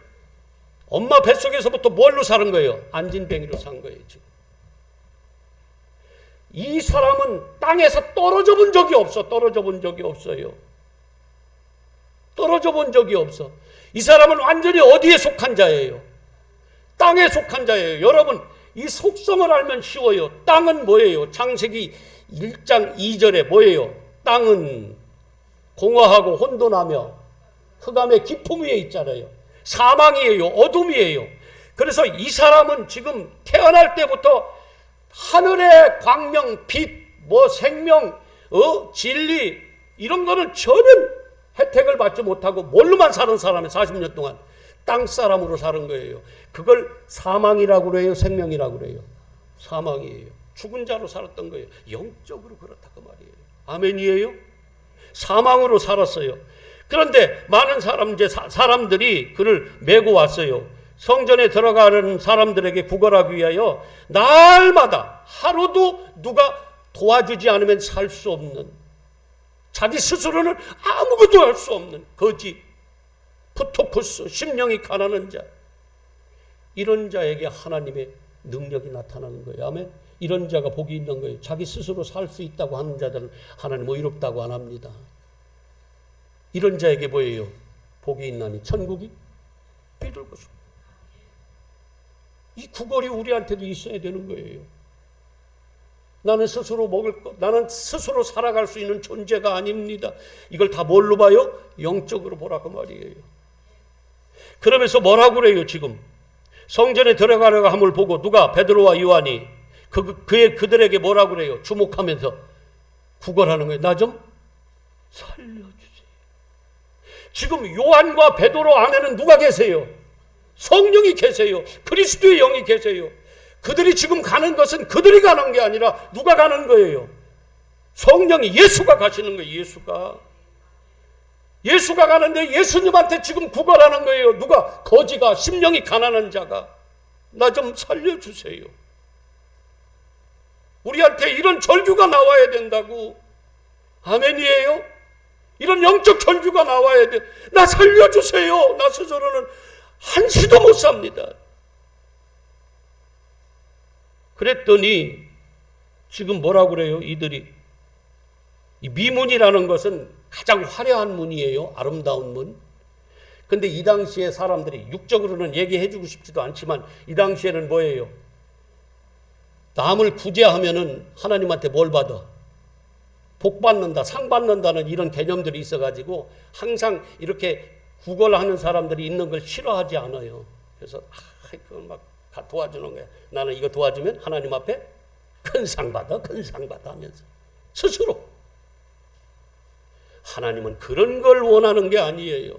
엄마 뱃속에서부터 뭘로 사는 거예요? 안진뱅이로 산 거예요. 지금 이 사람은 땅에서 떨어져 본 적이 없어. 떨어져 본 적이 없어요. 떨어져 본 적이 없어. 이 사람은 완전히 어디에 속한 자예요? 땅에 속한 자예요. 여러분, 이 속성을 알면 쉬워요. 땅은 뭐예요? 창세기 1장 2절에 뭐예요? 땅은 공허하고 혼돈하며 흑암의 깊음 위에 있잖아요. 사망이에요. 어둠이에요. 그래서 이 사람은 지금 태어날 때부터 하늘의 광명, 빛, 생명, 진리 이런 거는 전혀 혜택을 받지 못하고 뭘로만 사는 사람이 40년 동안 땅 사람으로 사는 거예요. 그걸 사망이라고 그래요? 생명이라고 그래요? 사망이에요. 죽은 자로 살았던 거예요. 영적으로 그렇다고 말이에요. 아멘이에요? 사망으로 살았어요. 그런데 많은 사람들이 그를 메고 왔어요. 성전에 들어가는 사람들에게 구걸하기 위하여 날마다 하루도 누가 도와주지 않으면 살 수 없는, 자기 스스로는 아무것도 할 수 없는 거지, 푸토코스, 심령이 가난한 자, 이런 자에게 하나님의 능력이 나타나는 거예요. 아멘. 이런 자가 복이 있는 거예요. 자기 스스로 살 수 있다고 하는 자들은 하나님 의롭다고 안 합니다. 이런 자에게 뭐예요? 복이 있나니 천국이 이들 것이고. 이 구걸이 우리한테도 있어야 되는 거예요. 나는 스스로 먹을 것, 나는 스스로 살아갈 수 있는 존재가 아닙니다. 이걸 다 뭘로 봐요? 영적으로 보라고 말이에요. 그러면서 뭐라고 그래요? 지금 성전에 들어가려고 함을 보고 누가? 베드로와 요한이 그들에게 뭐라고 그래요? 주목하면서 구걸하는 거예요. 나 좀 살려주세요. 지금 요한과 베드로 안에는 누가 계세요? 성령이 계세요. 그리스도의 영이 계세요. 그들이 지금 가는 것은 그들이 가는 게 아니라 누가 가는 거예요? 성령이, 예수가 가시는 거예요. 예수가 가는데 예수님한테 지금 구걸하는 거예요. 누가? 거지가, 심령이 가난한 자가. 나 좀 살려주세요. 우리한테 이런 절규가 나와야 된다고. 아멘이에요? 이런 영적 절규가 나와야 돼. 나 살려주세요. 나 스스로는 한시도 못 삽니다. 그랬더니 지금 뭐라고 그래요? 이들이. 이 미문이라는 것은 가장 화려한 문이에요. 아름다운 문. 근데 이 당시에 사람들이 육적으로는 얘기해주고 싶지도 않지만 이 당시에는 뭐예요? 남을 구제하면은 하나님한테 뭘 받아? 복 받는다, 상 받는다는 이런 개념들이 있어가지고 항상 이렇게 구걸하는 사람들이 있는 걸 싫어하지 않아요. 그래서 그걸 막 다 도와주는 거야. 나는 이거 도와주면 하나님 앞에 큰 상 받아 하면서 스스로. 하나님은 그런 걸 원하는 게 아니에요.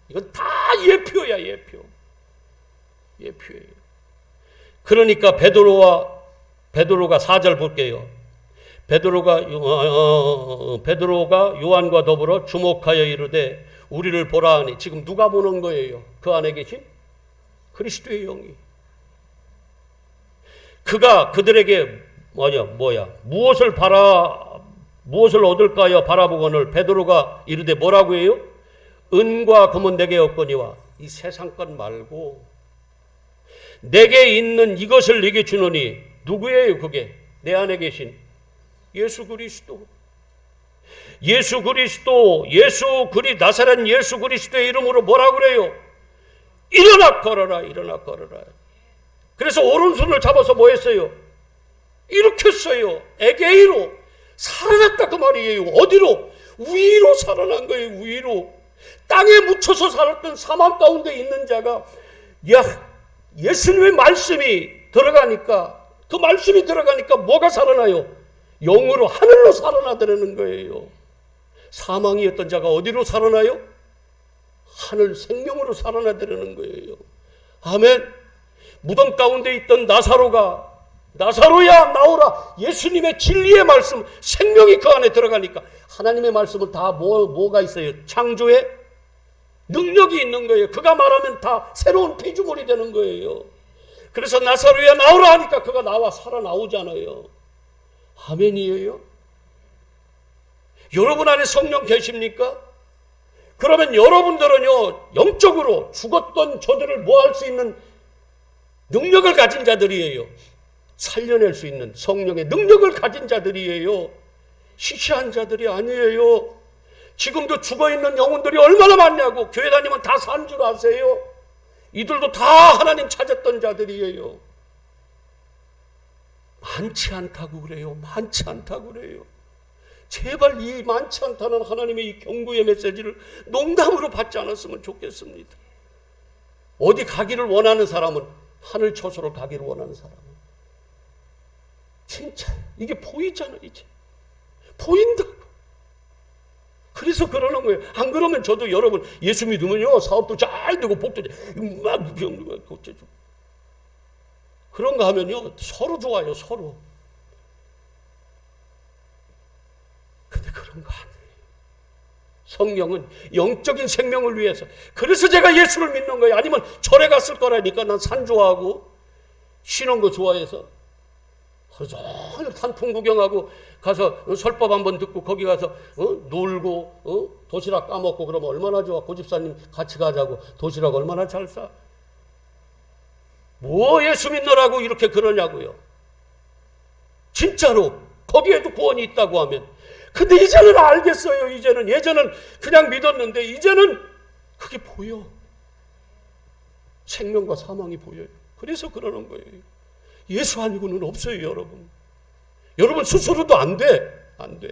이건 다 예표야, 예표예요. 그러니까 베드로가 4절 볼게요. 베드로가 요한과 더불어 주목하여 이르되 우리를 보라 하니, 지금 누가 보는 거예요? 그 안에 계신 그리스도의 영이. 그가 그들에게 무엇을 얻을까요? 바라보거늘 베드로가 이르되 뭐라고 해요? 은과 금은 내게 없거니와, 이 세상 것 말고 내게 있는 이것을 네게 주노니. 누구예요? 그게 내 안에 계신 예수 그리스도. 나사렛 예수 그리스도의 이름으로 뭐라고 그래요? 일어나 걸어라. 그래서 오른손을 잡아서 뭐 했어요? 일으켰어요. 에게이로 살아났다 그 말이에요. 어디로? 위로 살아난 거예요. 위로. 땅에 묻혀서 살았던 사망 가운데 있는 자가 예수님의 말씀이 들어가니까, 그 말씀이 들어가니까 뭐가 살아나요? 영으로, 하늘로 살아나더라는 거예요. 사망이었던 자가 어디로 살아나요? 하늘 생명으로 살아나더라는 거예요. 아멘. 무덤 가운데 있던 나사로야 나오라. 예수님의 진리의 말씀, 생명이 그 안에 들어가니까 하나님의 말씀은 다 뭐가 있어요? 창조의 능력이 있는 거예요. 그가 말하면 다 새로운 피조물이 되는 거예요. 그래서 나사로야 나오라 하니까 그가 나와 살아나오잖아요. 아멘이에요? 여러분 안에 성령 계십니까? 그러면 여러분들은요, 영적으로 죽었던 저들을 모할 수 있는 능력을 가진 자들이에요. 살려낼 수 있는 성령의 능력을 가진 자들이에요. 시시한 자들이 아니에요. 지금도 죽어있는 영혼들이 얼마나 많냐고. 교회 다니면 다 산 줄 아세요? 이들도 다 하나님 찾았던 자들이에요. 많지 않다고 그래요. 많지 않다고 그래요. 제발 이 많지 않다는 하나님의 이 경고의 메시지를 농담으로 받지 않았으면 좋겠습니다. 어디 가기를 원하는 사람은 하늘 처소로 가기를 원하는 사람은 진짜 이게 보이잖아. 이제 보인다고. 그래서 그러는 거예요. 안 그러면 저도 여러분 예수 믿으면요 사업도 잘 되고 복도 막 고쳐주고 그런 거 하면요 서로 좋아요. 서로. 근데 그런 거 아니에요. 성령은 영적인 생명을 위해서. 그래서 제가 예수를 믿는 거예요. 아니면 절에 갔을 거라니까. 난 산 좋아하고 쉬는 거 좋아해서 하루 종일 산풍 구경하고 가서 설법 한번 듣고 거기 가서 놀고 도시락 까먹고 그러면 얼마나 좋아. 고집사님 같이 가자고. 도시락 얼마나 잘 싸. 뭐 예수 믿느라고 이렇게 그러냐고요. 진짜로 거기에도 구원이 있다고 하면. 근데 이제는 알겠어요. 이제는. 예전은 그냥 믿었는데 이제는 그게 보여. 생명과 사망이 보여요. 그래서 그러는 거예요. 예수 아니고는 없어요, 여러분. 여러분 스스로도 안 돼. 안 돼.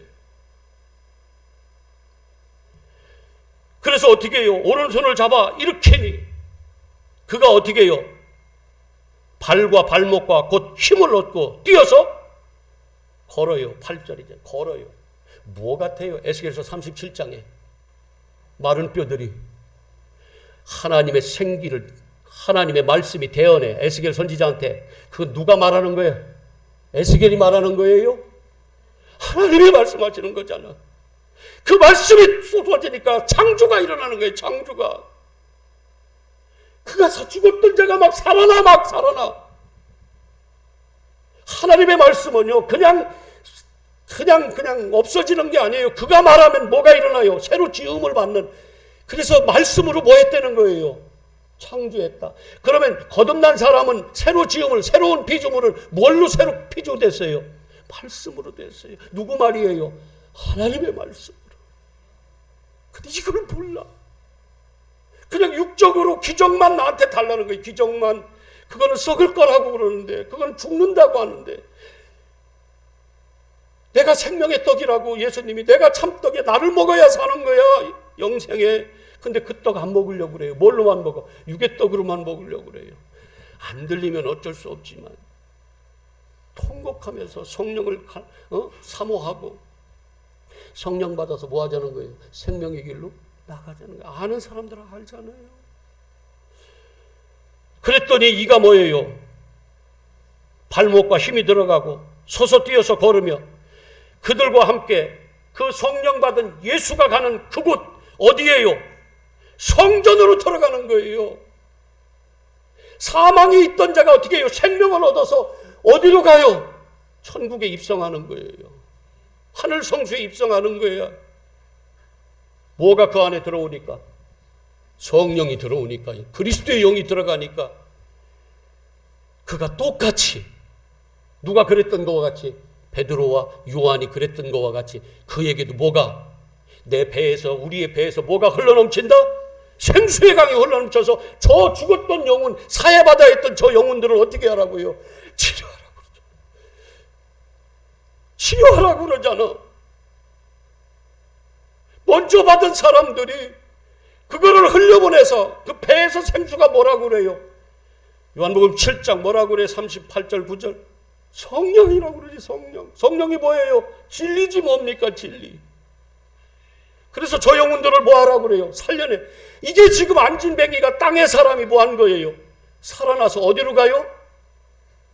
그래서 어떻게 해요? 오른손을 잡아 일으키니 그가 어떻게 해요? 발과 발목과 곧 힘을 얻고 뛰어서 걸어요. 8절이죠. 걸어요. 뭐 같아요? 에스겔서 37장에 마른 뼈들이 하나님의 생기를 하나님의 말씀이 대언해. 에스겔 선지자한테. 그거 누가 말하는 거예요? 에스겔이 말하는 거예요? 하나님이 말씀하시는 거잖아. 그 말씀이 쏟아지니까 창조가 일어나는 거예요. 창조가. 그가 죽었던 자가 막 살아나. 하나님의 말씀은요 그냥 없어지는 게 아니에요. 그가 말하면 뭐가 일어나요? 새로 지음을 받는. 그래서 말씀으로 뭐 했다는 거예요? 창조했다. 그러면 거듭난 사람은 새로 지음을, 새로운 피조물을 뭘로 새로 피조됐어요? 말씀으로 됐어요. 누구 말이에요? 하나님의 말씀으로. 근데 이걸 몰라. 그냥 육적으로 기적만 나한테 달라는 거예요. 기적만. 그거는 썩을 거라고 그러는데, 그건 죽는다고 하는데, 내가 생명의 떡이라고 예수님이, 내가 참떡에 나를 먹어야 사는 거야 영생에. 근데 그 떡 안 먹으려고 그래요. 뭘로만 먹어? 육의 떡으로만 먹으려고 그래요. 안 들리면 어쩔 수 없지만 통곡하면서 성령을 사모하고 성령 받아서 뭐 하자는 거예요? 생명의 길로 나가자는 거예요. 아는 사람들은 알잖아요. 그랬더니 이가 뭐예요? 발목과 힘이 들어가고 서서 뛰어서 걸으며 그들과 함께 그 성령 받은 예수가 가는 그곳 어디예요? 성전으로 들어가는 거예요. 사망에 있던 자가 어떻게 해요? 생명을 얻어서 어디로 가요? 천국에 입성하는 거예요. 하늘 성수에 입성하는 거예요. 뭐가 그 안에 들어오니까? 성령이 들어오니까, 그리스도의 영이 들어가니까 그가 똑같이 누가 그랬던 것과 같이 베드로와 요한이 그랬던 것과 같이 그에게도 뭐가 내 배에서 우리의 배에서 뭐가 흘러넘친다? 생수의 강이 흘러넘쳐서 저 죽었던 영혼 사해바다에 있던 저 영혼들을 어떻게 하라고요? 치료하라고 그러죠. 치료하라고 그러잖아. 먼저 받은 사람들이 그거를 흘려보내서 그 배에서 생수가 뭐라고 그래요? 요한복음 7장 뭐라고 그래? 38절 9절 성령이라고 그러지. 성령이 뭐예요? 진리지 뭡니까? 진리. 그래서 저 영혼들을 뭐 하라고 그래요? 살려내. 이게 지금 안진뱅이가 땅의 사람이 뭐 한 거예요? 살아나서 어디로 가요?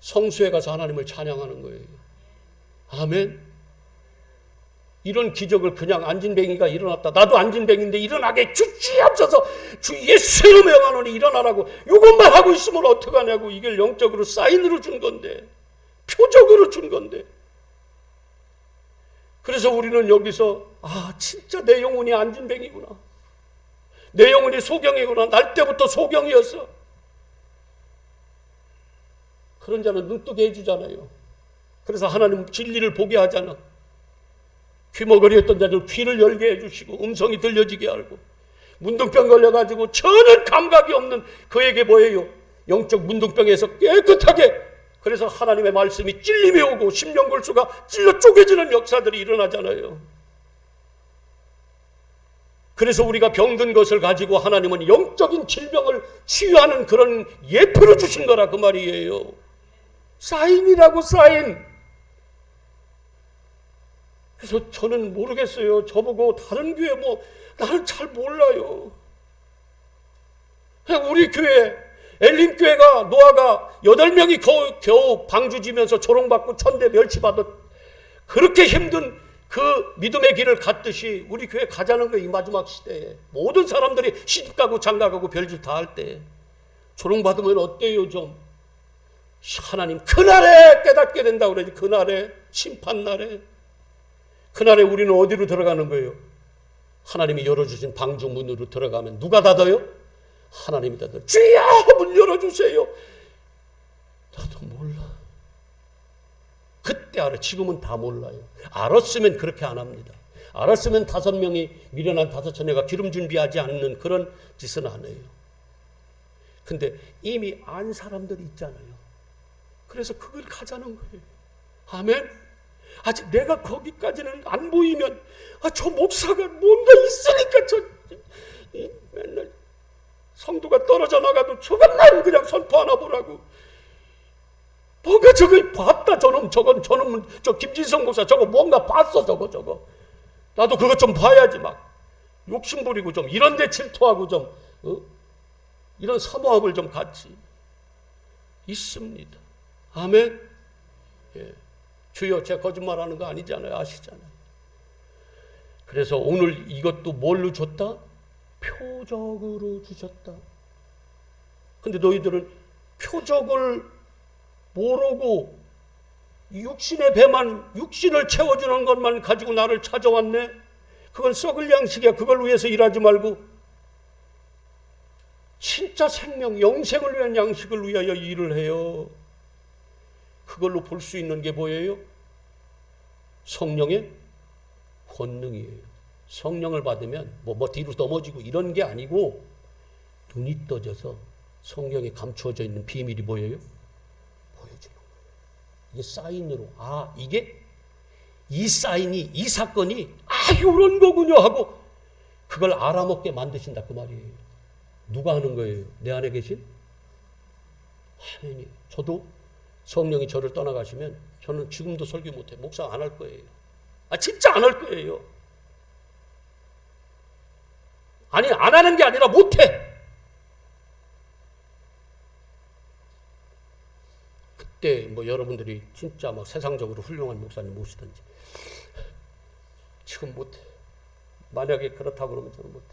성수에 가서 하나님을 찬양하는 거예요. 아멘. 이런 기적을 그냥 안진뱅이가 일어났다. 나도 안진뱅인데 일어나게 주시옵소서. 주 예수의 이름으로 명하노니 일어나라고. 이것만 하고 있으면 어떡하냐고. 이걸 영적으로 사인으로 준 건데. 표적으로 준 건데. 그래서 우리는 여기서 진짜 내 영혼이 안진뱅이구나. 내 영혼이 소경이구나. 날 때부터 소경이었어. 그런 자는 눈뜨게 해주잖아요. 그래서 하나님 진리를 보게 하잖아. 귀머거리였던 자들 귀를 열게 해주시고 음성이 들려지게 하고, 문둥병 걸려가지고 전혀 감각이 없는 그에게 뭐예요? 영적 문둥병에서 깨끗하게, 그래서 하나님의 말씀이 찔림이 오고 심령골수가 찔러 쪼개지는 역사들이 일어나잖아요. 그래서 우리가 병든 것을 가지고 하나님은 영적인 질병을 치유하는 그런 예표를 주신 거라 그 말이에요. 사인이라고, 사인. 그래서 저는 모르겠어요. 저보고 다른 교회 나는 잘 몰라요. 우리 교회 엘림교회가 노아가 8명이 겨우 방주지면서 조롱받고 천대 멸치받았, 그렇게 힘든 그 믿음의 길을 갔듯이 우리 교회 가자는 거예요. 이 마지막 시대에 모든 사람들이 시집가고 장가가고 별짓 다 할 때 조롱받으면 어때요? 좀 하나님 그날에 깨닫게 된다고 그러지. 그날에, 심판날에. 그날에 우리는 어디로 들어가는 거예요? 하나님이 열어주신 방주문으로 들어가면 누가 닫아요? 하나님이 닫아요. 주여 문 열어주세요. 나도 몰라. 그때 알아. 지금은 다 몰라요. 알았으면 그렇게 안 합니다. 알았으면 5명이 미련한 5처녀가 기름 준비하지 않는 그런 짓은 안 해요. 근데 이미 안 사람들이 있잖아요. 그래서 그걸 가자는 거예요. 아멘. 아직 내가 거기까지는 안 보이면 저 목사가 뭔가 있으니까 맨날 성도가 떨어져 나가도 저것만 그냥 선포 하나 보라고. 뭔가 저거 봤다. 저놈 저 김진성 목사 저거 뭔가 봤어. 저거 나도 그것 좀 봐야지. 막 욕심 부리고 좀 이런 데 질투하고 좀 이런 사모함을 좀 갖지. 있습니다. 아멘. 예. 주여, 제가 거짓말하는 거 아니잖아요. 아시잖아요. 그래서 오늘 이것도 뭘로 줬다? 표적으로 주셨다. 근데 너희들은 표적을 모르고 육신의 배만, 육신을 채워주는 것만 가지고 나를 찾아왔네. 그건 썩을 양식이야. 그걸 위해서 일하지 말고 진짜 생명, 영생을 위한 양식을 위하여 일을 해요. 그걸로 볼 수 있는 게 뭐예요? 성령의 권능이에요. 성령을 받으면 뭐 뒤로 넘어지고 이런 게 아니고 눈이 떠져서 성령이 감추어져 있는 비밀이 뭐예요? 보여주는 거예요. 이게 사인으로, 이게 이 사인이, 이 사건이 이런 거군요 하고 그걸 알아먹게 만드신다 그 말이에요. 누가 하는 거예요? 내 안에 계신 하나님. 저도 성령이 저를 떠나가시면 저는 지금도 설교 못해. 목사 안 할 거예요. 진짜 안 할 거예요. 아니, 안 하는 게 아니라 못해. 그때 여러분들이 진짜 막 세상적으로 훌륭한 목사님 모시든지. 지금 못해. 만약에 그렇다고 그러면 저는 못해.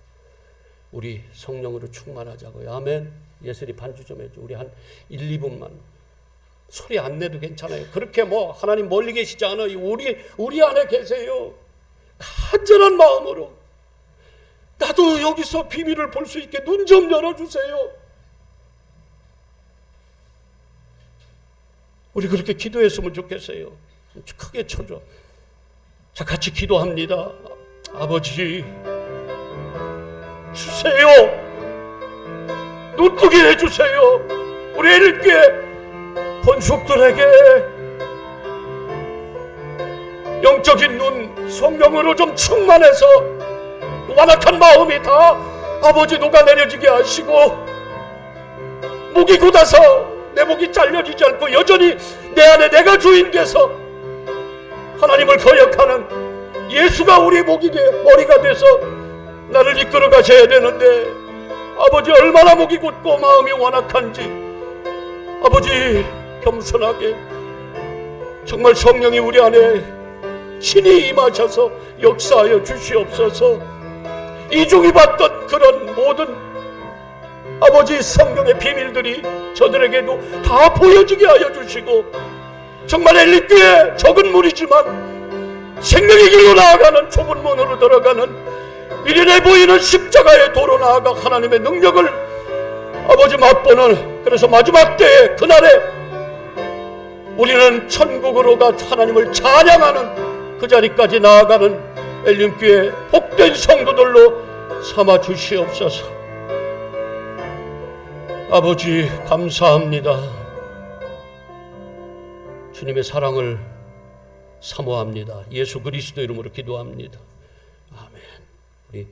우리 성령으로 충만하자고요. 아멘. 예슬이 반주 좀 해줘. 우리 한 1, 2분만. 소리 안 내도 괜찮아요. 그렇게 하나님 멀리 계시지 않아요. 우리 안에 계세요. 간절한 마음으로 나도 여기서 비밀을 볼 수 있게 눈 좀 열어주세요. 우리 그렇게 기도했으면 좋겠어요. 크게 쳐줘. 자, 같이 기도합니다. 아버지 주세요. 눈 뜨게 해주세요. 우리 엘림교회 본숙들에게 영적인 눈, 성령으로 좀 충만해서 완악한 마음이 다 아버지 녹아내려지게 하시고, 목이 굳어서 내 목이 잘려지지 않고 여전히 내 안에 내가 주인 돼서 하나님을 거역하는 예수가 우리 머리가 돼서 나를 이끌어 가셔야 되는데, 아버지 얼마나 목이 굳고 마음이 완악한지 아버지 겸손하게 정말 성령이 우리 안에 친히 임하셔서 역사하여 주시옵소서. 이중이 봤던 그런 모든 아버지 성령의 비밀들이 저들에게도 다 보여지게 하여 주시고, 정말 엘림교회 적은 무리지만 생명의 길로 나아가는 좁은 문으로 들어가는 미련해 보이는 십자가의 도로 나아가 하나님의 능력을 아버지 맛보는, 그래서 마지막 때에 그날에 우리는 천국으로 가 하나님을 찬양하는 그 자리까지 나아가는 엘림교회 복된 성도들로 삼아 주시옵소서. 아버지 감사합니다. 주님의 사랑을 사모합니다. 예수 그리스도 이름으로 기도합니다. 아멘. 우리